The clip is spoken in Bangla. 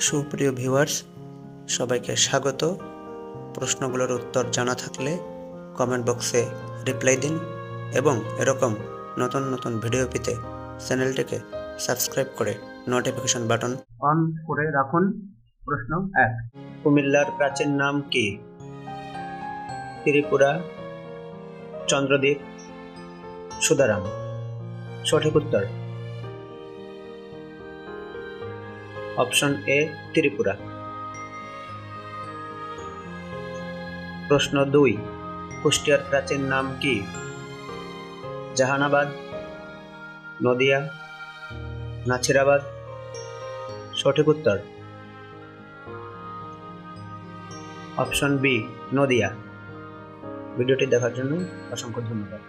সুপ্রিয় ভিউয়ার্স, সবাইকে স্বাগত। প্রশ্নগুলোর উত্তর জানা থাকলে কমেন্ট বক্সে রিপ্লাই দিন এবং এরকম নতুন নতুন ভিডিও পেতে চ্যানেলটিকে সাবস্ক্রাইব করে নোটিফিকেশন বাটন অন করে রাখুন। প্রশ্ন 1, কুমিল্লার প্রাচীন নাম কি? ত্রিপুরা, চন্দ্রদ্বীপ, সুদারাম। সঠিক উত্তর অপশন এ, ত্রিপুরা। প্রশ্ন 2, কুষ্টিয়ার প্রাচীন নাম কি? জাহানাবাদ, নদিয়া, নাছিরাবাদ। সঠিক উত্তর অপশন বি, নদিয়া। ভিডিওটি দেখার জন্য অসংখ্য ধন্যবাদ।